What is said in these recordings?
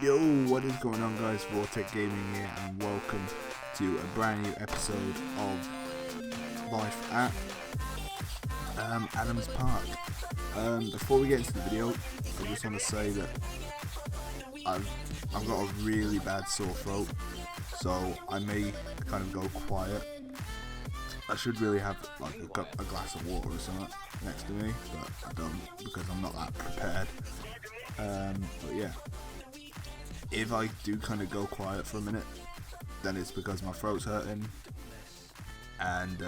Yo, what is going on, guys? Vortex Gaming here, and welcome to a brand new episode of Life at Adams Park. Before we get into the video, I just want to say that I've got a really bad sore throat, so I may kind of go quiet. I should really have like a glass of water or something next to me, but I don't because I'm not that prepared. But yeah, if I do kind of go quiet for a minute, then it's because my throat's hurting, and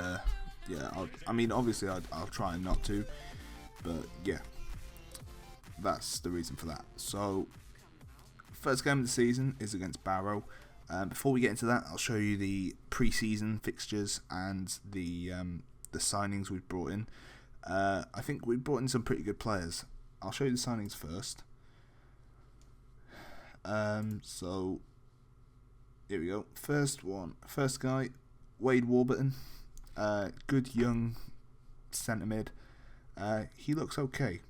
yeah, obviously I'll try not to, but yeah, that's the reason for that. So, first game of the season is against Barrow. Before we get into that, I'll show you the pre-season fixtures and the signings we've brought in. I think we've brought in some pretty good players. I'll show you the signings first. So here we go. First guy, Wade Warburton. Good young centre mid. He looks okay.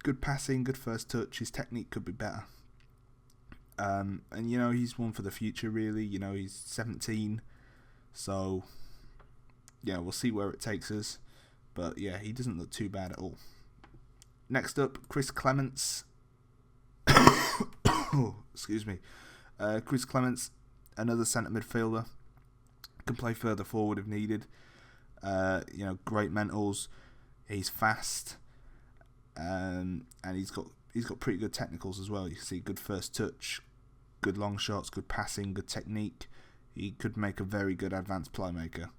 Good passing, good first touch. His technique could be better. And you know, he's one for the future, really. You know, he's 17, so yeah, we'll see where it takes us. But yeah, he doesn't look too bad at all. Next up, Chris Clements. Excuse me. Chris Clements, another centre midfielder, can play further forward if needed. You know, great mentals. He's fast, and he's got pretty good technicals as well. You can see good first touch, good long shots, good passing, good technique. He could make a very good advanced playmaker.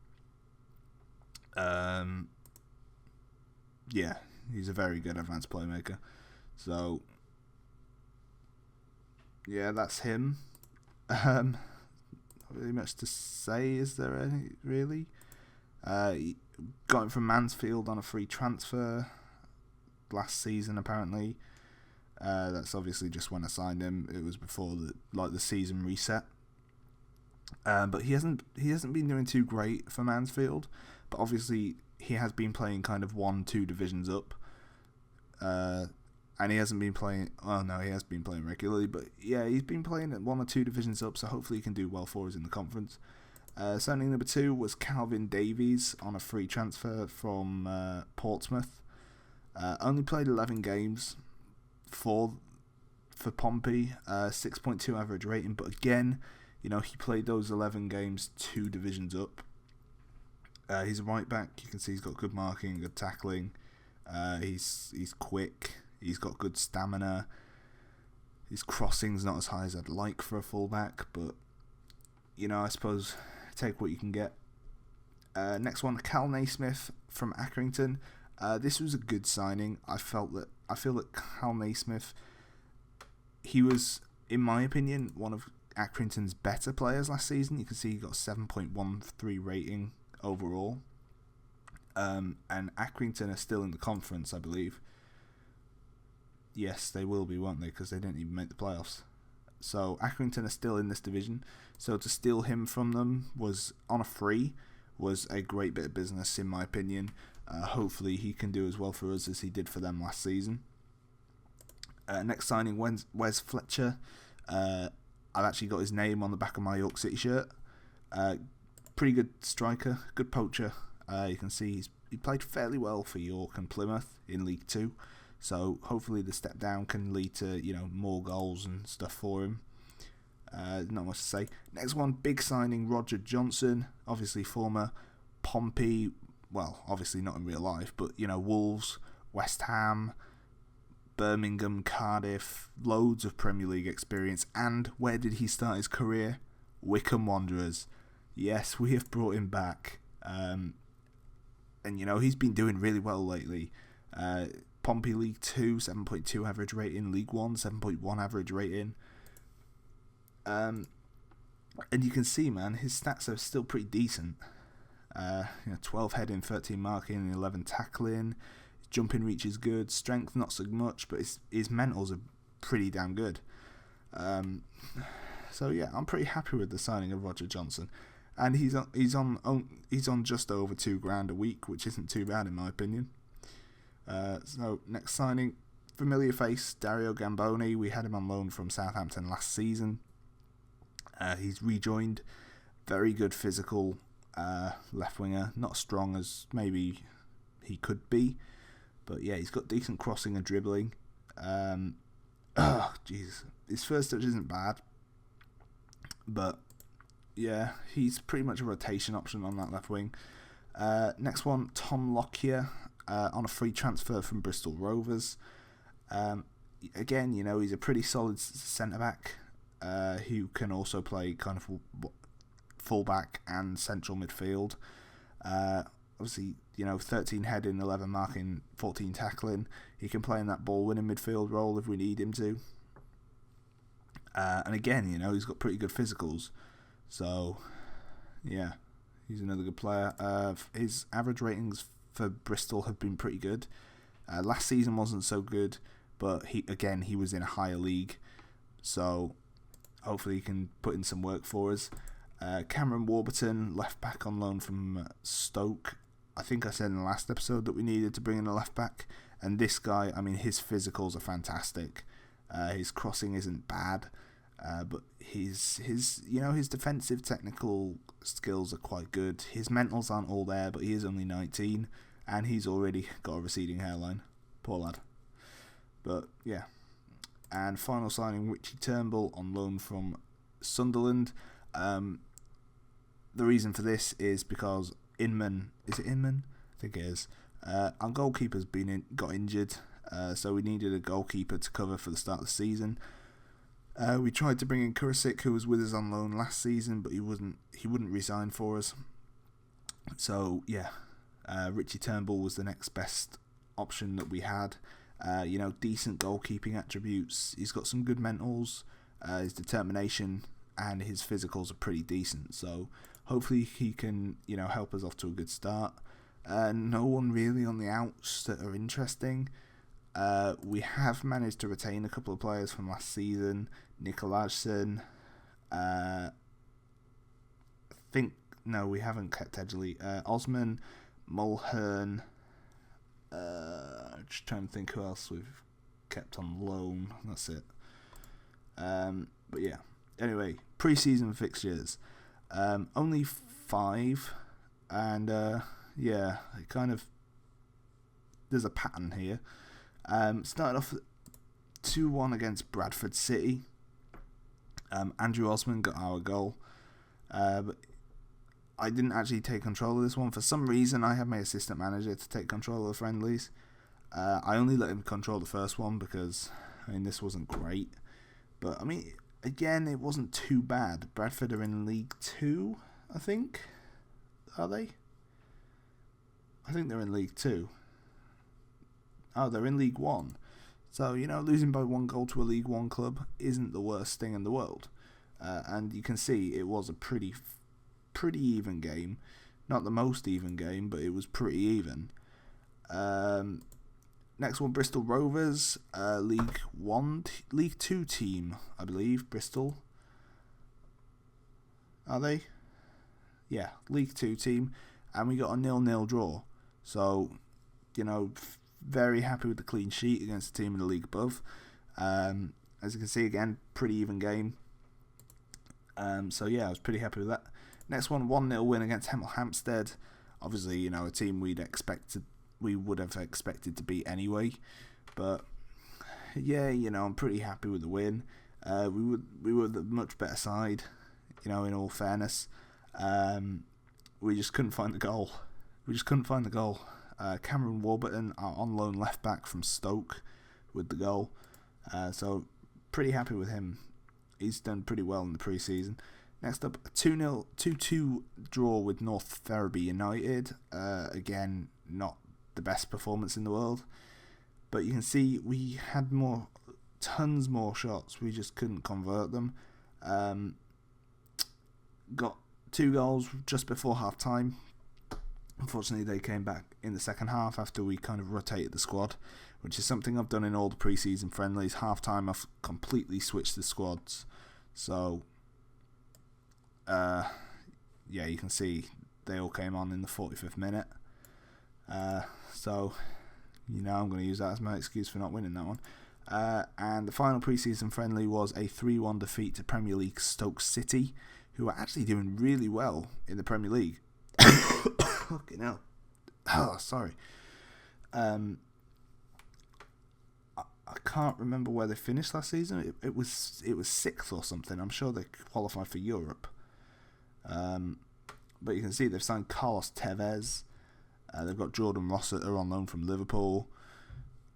Yeah, he's a very good advanced playmaker. So yeah, that's him. Not really much to say, is there any, really? Got him from Mansfield on a free transfer last season, apparently. That's obviously just when I signed him. It was before the season reset. But he hasn't been doing too great for Mansfield. But obviously he has been playing kind of 1-2 divisions up. And he hasn't been playing. Oh no, he has been playing regularly. But yeah, he's been playing at 1 or 2 divisions up. So hopefully he can do well for us in the conference. Signing number 2 was Calvin Davies on a free transfer from Portsmouth. Only played 11 games for Pompey, 6.2 average rating, but again, you know, he played those 11 games 2 divisions up. He's a right back. You can see he's got good marking, good tackling. He's quick. He's got good stamina. His crossing's not as high as I'd like for a fullback, but you know, I suppose take what you can get. Next one, Cal Naismith from Accrington. This was a good signing. I feel that Cal Naismith, he was, in my opinion, one of Accrington's better players last season. You can see he got 7.13 rating overall. And Accrington are still in the conference, I believe. Yes, they will be, won't they? Because they didn't even make the playoffs. So Accrington are still in this division. So to steal him from them was on a free was a great bit of business, in my opinion. Hopefully he can do as well for us as he did for them last season. Next signing, Wes Fletcher. I've actually got his name on the back of my York City shirt. Pretty good striker, good poacher. You can see he played fairly well for York and Plymouth in League 2. So hopefully the step down can lead to, you know, more goals and stuff for him. Not much to say. Next one, big signing, Roger Johnson. Obviously former Pompey. Well, obviously not in real life, but, you know, Wolves, West Ham, Birmingham, Cardiff, loads of Premier League experience. And where did he start his career? Wycombe Wanderers. Yes, we have brought him back. And, you know, he's been doing really well lately. Pompey League 2, 7.2 average rating. League 1, 7.1 average rating. And you can see, man, his stats are still pretty decent. 12 heading, 13 marking, and 11 tackling. His jumping reach is good. Strength, not so much, but his mentals are pretty damn good. So yeah, I'm pretty happy with the signing of Roger Johnson, and he's on just over $2,000 a week, which isn't too bad in my opinion. So next signing, familiar face, Dario Gamboni. We had him on loan from Southampton last season. He's rejoined. Very good physical left winger. Not as strong as maybe he could be, but yeah, he's got decent crossing and dribbling. Jesus, his first touch isn't bad, but yeah, he's pretty much a rotation option on that left wing. Next one, Tom Lockyer, on a free transfer from Bristol Rovers. Again, you know, he's a pretty solid centre back who can also play kind of full-back and central midfield. Obviously, you know, 13 heading, 11 marking, 14 tackling. He can play in that ball-winning midfield role if we need him to. And again, you know, he's got pretty good physicals. So, yeah, he's another good player. His average ratings for Bristol have been pretty good. Last season wasn't so good, but he was in a higher league. So, hopefully he can put in some work for us. Cameron Warburton, left back on loan from Stoke. I think I said in the last episode that we needed to bring in a left back, and this guy, I mean, his physicals are fantastic. His crossing isn't bad, but his defensive technical skills are quite good. His mentals aren't all there, but he is only 19, and he's already got a receding hairline. Poor lad. But yeah, and final signing, Richie Turnbull on loan from Sunderland. The reason for this is because Inman? I think it is. Our goalkeeper's got injured, so we needed a goalkeeper to cover for the start of the season. We tried to bring in Kurasic, who was with us on loan last season, but he wouldn't resign for us. So yeah, Richie Turnbull was the next best option that we had. Decent goalkeeping attributes. He's got some good mentals. His determination and his physicals are pretty decent. So hopefully he can, help us off to a good start. No one really on the outs that are interesting. We have managed to retain a couple of players from last season. Nikolajsen. We haven't kept Edgley. Osman, Mulhern. Just trying to think who else we've kept on loan. That's it. But yeah. Anyway, pre-season fixtures. Only 5. And it kind of... There's a pattern here. Started off 2-1 against Bradford City. Andrew Osman got our goal. But I didn't actually take control of this one. For some reason, I had my assistant manager to take control of the friendlies. I only let him control the first one because, this wasn't great. But, again, it wasn't too bad. Bradford are in League 2, I think. Are they? I think they're in League 2. Oh, they're in League 1. So, losing by 1 goal to a League 1 club isn't the worst thing in the world. And you can see it was a pretty even game. Not the most even game, but it was pretty even. Next one, Bristol Rovers, League 2 team, I believe, Bristol. Are they? Yeah, League 2 team. And we got a 0-0 draw. So, very happy with the clean sheet against the team in the league above. As you can see, again, pretty even game. I was pretty happy with that. Next one, 1-0 win against Hemel Hempstead. Obviously, a team we would have expected to beat anyway. But yeah, I'm pretty happy with the win. We were the much better side, in all fairness. We just couldn't find the goal. Cameron Warburton, our on loan left back from Stoke, with the goal. So pretty happy with him. He's done pretty well in the pre-season. Next up, a 2-2 draw with North Ferriby United. Again, not the best performance in the world. But you can see we had tons more shots. We just couldn't convert them. Got 2 goals just before half-time. Unfortunately, they came back in the second half after we kind of rotated the squad, which is something I've done in all the pre-season friendlies. Half-time, I've completely switched the squads. So, you can see they all came on in the 45th minute. I'm going to use that as my excuse for not winning that one. And the final pre-season friendly was a 3-1 defeat to Premier League Stoke City, who are actually doing really well in the Premier League. Fucking hell. Oh, sorry. I can't remember where they finished last season. It was 6th or something. I'm sure they qualified for Europe. But you can see they've signed Carlos Tevez. They've got Jordan Rossiter on loan from Liverpool.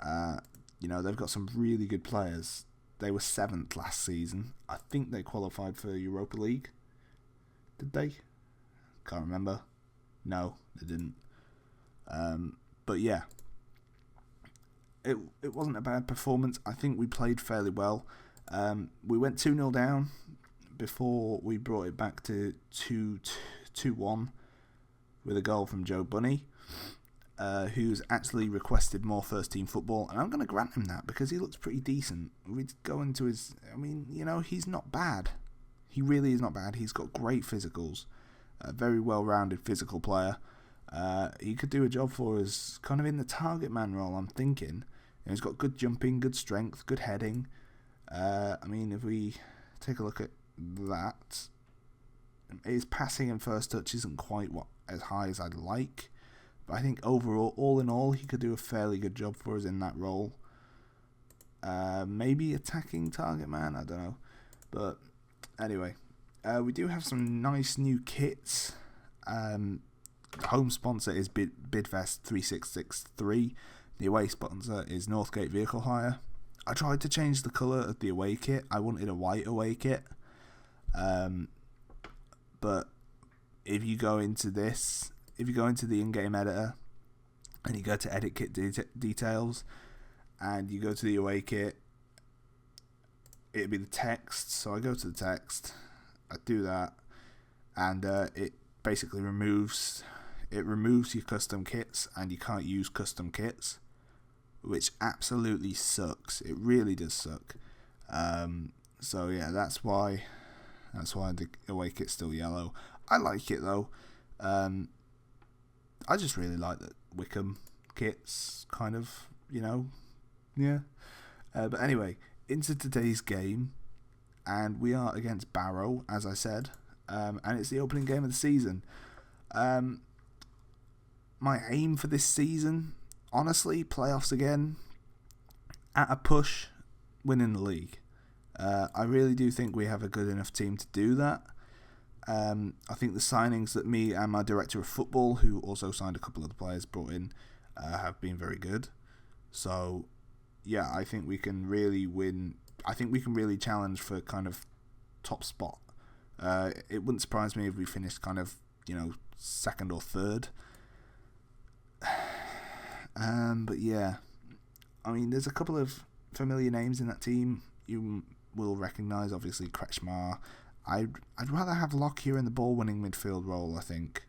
They've got some really good players. They were 7th last season. I think they qualified for Europa League. Did they? Can't remember. No, they didn't. But yeah, it wasn't a bad performance. I think we played fairly well. We went 2-0 down before we brought it back to 2-1 with a goal from Joe Bunny, who's actually requested more first-team football, and I'm going to grant him that because he looks pretty decent. We go into his... he's not bad. He really is not bad. He's got great physicals. A very well-rounded physical player. He could do a job for us kind of in the target man role, I'm thinking. He's got good jumping, good strength, good heading. If we take a look at that, his passing and first touch isn't quite as high as I'd like. But I think overall, all in all, he could do a fairly good job for us in that role. Maybe attacking target man, I don't know. But anyway, we do have some nice new kits. The home sponsor is Bidvest 3663. The away sponsor is Northgate Vehicle Hire. I tried to change the colour of the away kit. I wanted a white away kit. But if you go into the in-game editor and you go to edit kit details and you go to the away kit, it'd be the text. So I go to the text, I do that, and it basically removes your custom kits, and you can't use custom kits, which absolutely sucks. It really does suck. So yeah, that's why the away kit's still yellow. I like it though. I just really like the Wickham kits, kind of, yeah. But anyway, into today's game, and we are against Barrow, as I said, and it's the opening game of the season. My aim for this season, honestly, playoffs again, at a push, winning the league. I really do think we have a good enough team to do that. I think the signings that me and my director of football, who also signed a couple of the players brought in, have been very good. So, yeah, I think we can really win. I think we can really challenge for kind of top spot. It wouldn't surprise me if we finished kind of, second or third. But yeah, there's a couple of familiar names in that team you will recognise. Obviously, Kretschmar. I'd rather have Lockyer in the ball-winning midfield role, I think.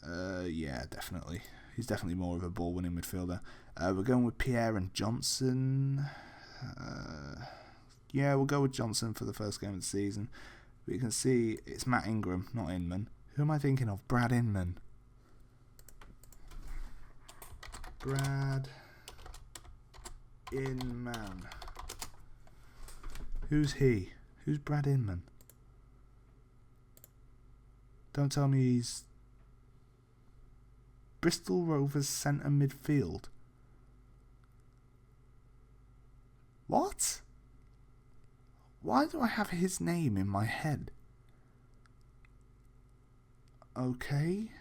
Yeah, definitely. He's definitely more of a ball-winning midfielder. We're going with Pierre and Johnson. Yeah, we'll go with Johnson for the first game of the season. But you can see it's Matt Ingram, not Inman. Who am I thinking of? Brad Inman. Brad Inman. Who's he? Who's Brad Inman? Don't tell me he's Bristol Rovers centre midfield. What? Why do I have his name in my head? Okay.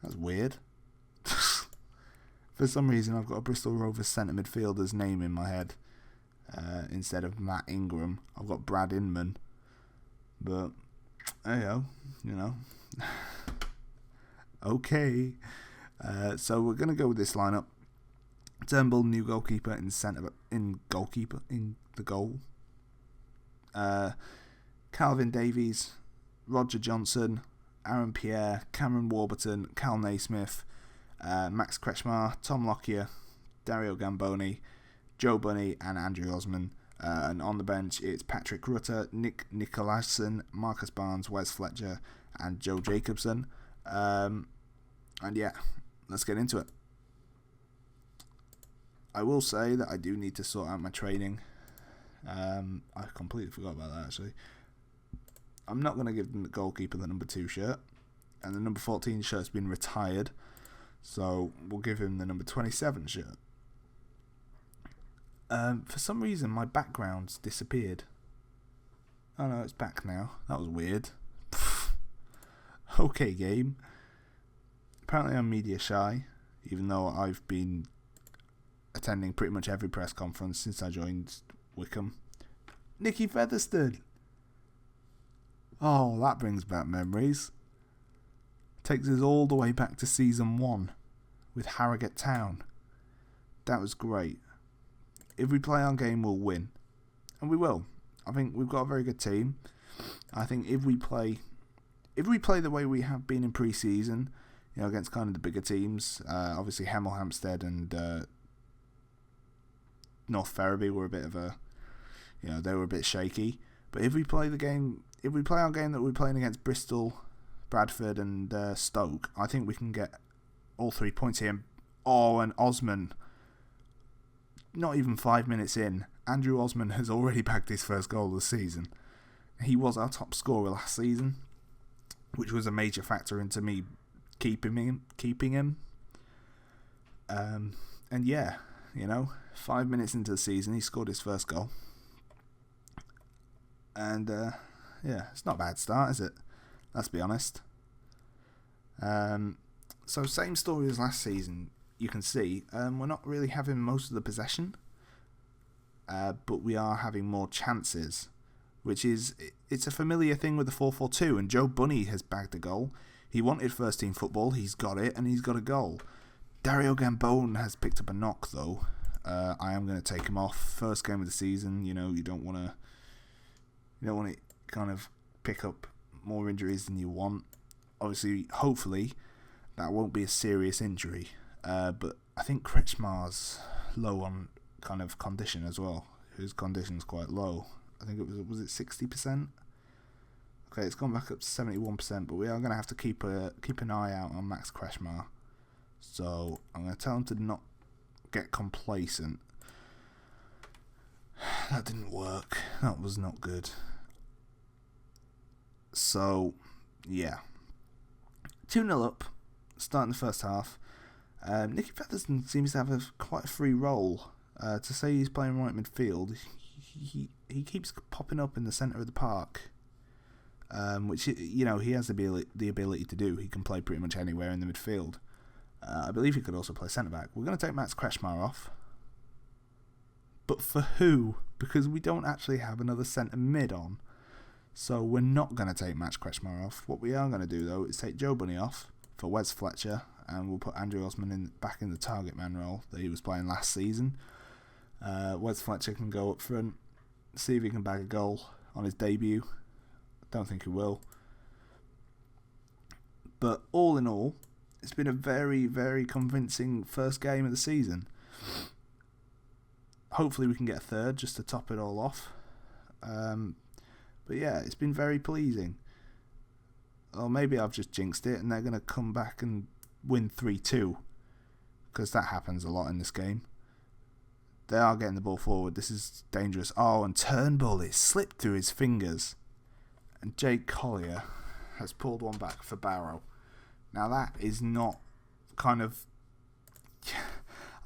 That's weird. For some reason, I've got a Bristol Rovers centre midfielder's name in my head. Instead of Matt Ingram, I've got Brad Inman. But, there you go, Okay. So we're going to go with this lineup. Turnbull, new goalkeeper in the goal. Calvin Davies, Roger Johnson, Aaron Pierre, Cameron Warburton, Cal Naismith, Max Kretschmar, Tom Lockyer, Dario Gamboni, Joe Bunny, and Andrew Osman. And on the bench, it's Patrick Rutter, Nick Nicolaisen, Marcus Barnes, Wes Fletcher, and Joe Jacobson. And yeah, let's get into it. I will say that I do need to sort out my training. I completely forgot about that, actually. I'm not going to give the goalkeeper the number 2 shirt, and the number 14 shirt's been retired, so we'll give him the number 27 shirt. For some reason, my background's disappeared. Oh no, it's back now. That was weird. Okay, game. Apparently I'm media shy, even though I've been attending pretty much every press conference since I joined Wickham. Nicky Featherstone! Oh, that brings back memories. Takes us all the way back to season 1 with Harrogate Town. That was great. If we play our game, we'll win. And we will. I think we've got a very good team. I think if we play the way we have been in pre-season, against kind of the bigger teams, obviously Hemel Hempstead and North Ferriby were a bit of a, they were a bit shaky. But if we play our game that we're playing against Bristol, Bradford and Stoke, I think we can get all 3 points here. Oh, and Osman, not even 5 minutes in, Andrew Osman has already bagged his first goal of the season. He was our top scorer last season, which was a major factor into me keeping him. And yeah, 5 minutes into the season, he scored his first goal. And yeah, it's not a bad start, is it? Let's be honest. So same story as last season. You can see we're not really having most of the possession, but we are having more chances, which it's a familiar thing with the 4-4-2. And Joe Bunny has bagged a goal. He wanted first team football. He's got it, and he's got a goal. Dario Gambone has picked up a knock though. I am going to take him off. First game of the season. You don't want to kind of pick up more injuries than you want. Obviously, hopefully, that won't be a serious injury. But I think Kretschmar's low on kind of condition as well. His condition's quite low. I think it was 60%? Okay, it's gone back up to 71%, but we are going to have to keep an eye out on Max Kretschmar. So I'm going to tell him to not get complacent. That didn't work. That was not good. So, yeah. 2-0 up, starting the first half. Nicky Featherstone seems to have quite a free role. To say he's playing right midfield, he keeps popping up in the centre of the park, which he has the ability to do. He can play pretty much anywhere in the midfield. I believe he could also play centre back. We're going to take Max Kretschmar off, but for who? Because we don't actually have another centre mid on, so we're not going to take Max Kretschmar off. What we are going to do though is take Joe Bunny off for Wes Fletcher, and we'll put Andrew Osman back in the target man role that he was playing last season. Wes Fletcher can go up front, see if he can bag a goal on his debut. Don't think he will. But all in all, it's been a very, very convincing first game of the season. Hopefully we can get a third just to top it all off. But yeah, it's been very pleasing. Or maybe I've just jinxed it and they're going to come back and win 3-2. Because that happens a lot in this game. They are getting the ball forward. This is dangerous. Oh, and Turnbull, it slipped through his fingers. And Jake Collier has pulled one back for Barrow. Now that is not kind of...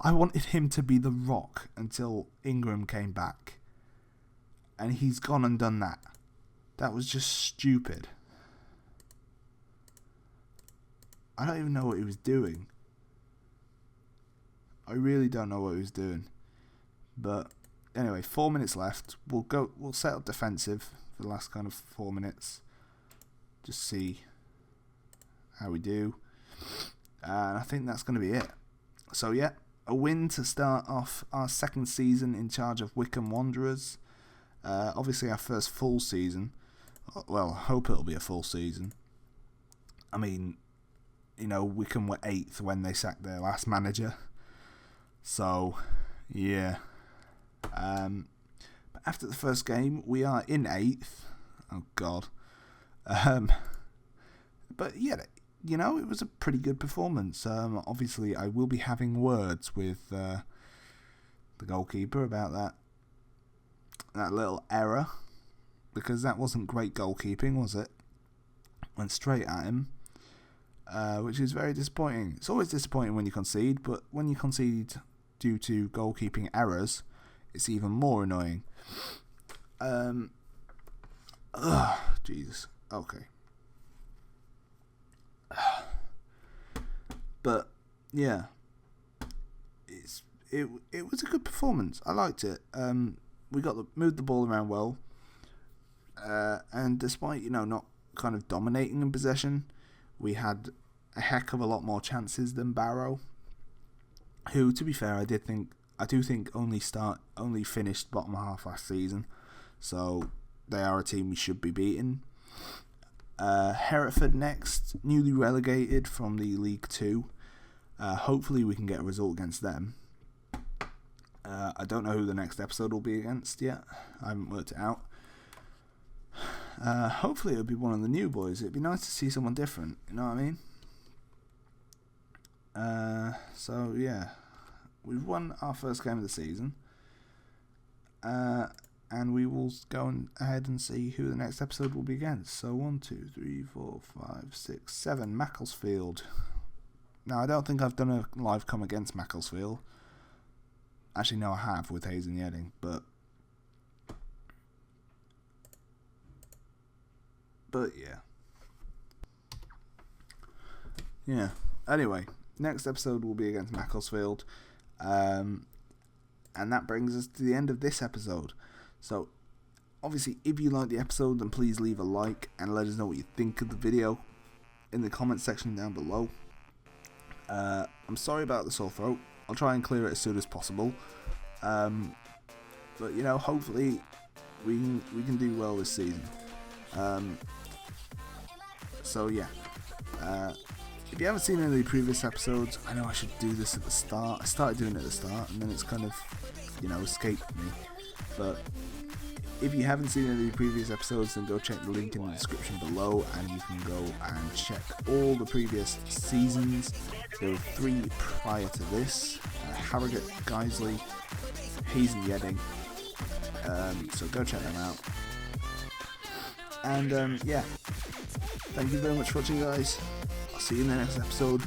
I wanted him to be the Rock until Ingram came back. And he's gone and done that. That was just stupid. I don't even know what he was doing. I really don't know what he was doing. But anyway, 4 minutes left. We'll set up defensive for the last kind of 4 minutes. Just see how we do. And I think that's going to be it. So yeah, a win to start off our second season in charge of Wickham Wanderers. Obviously our first full season. Well, I hope it'll be a full season. I mean, Wickham were 8th when they sacked their last manager. So, yeah. But after the first game, we are in 8th. Oh, God. But, yeah, you know, it was a pretty good performance. Obviously, I will be having words with the goalkeeper about that little error, because that wasn't great goalkeeping, was it? Went straight at him, which is very disappointing. It's always disappointing when you concede, but when you concede due to goalkeeping errors, it's even more annoying. Jesus. Okay. But yeah, it was a good performance. I liked it. We moved the ball around well, and despite, you know, not kind of dominating in possession, we had a heck of a lot more chances than Barrow, who, to be fair, I do think only finished bottom half last season, so they are a team we should be beating. Hereford next, newly relegated from the League 2. Hopefully we can get a result against them. I don't know who the next episode will be against yet. I haven't worked it out. Hopefully it'll be one of the new boys. It'd be nice to see someone different, you know what I mean? So yeah, we've won our first game of the season. And we will go ahead and see who the next episode will be against. So 1, 2, 3, 4, 5, 6, 7. Macclesfield. Now, I don't think I've done a live com against Macclesfield. Actually, no, I have with Hayes and Yedding, but yeah. Yeah. Anyway, next episode will be against Macclesfield. And that brings us to the end of this episode. So, obviously, if you like the episode, then please leave a like and let us know what you think of the video in the comment section down below. I'm sorry about the sore throat. I'll try and clear it as soon as possible. But, you know, hopefully we can do well this season. So, yeah. If you haven't seen any of the previous episodes, I know I should do this at the start. I started doing it at the start, and then it's kind of, you know, escaped me. But if you haven't seen any of the previous episodes, then go check the link in the description below, and you can go and check all the previous seasons. There were 3 prior to this: Harrogate, Guiseley, Hayes and Yedding. So go check them out. And yeah, thank you very much for watching, guys. I'll see you in the next episode.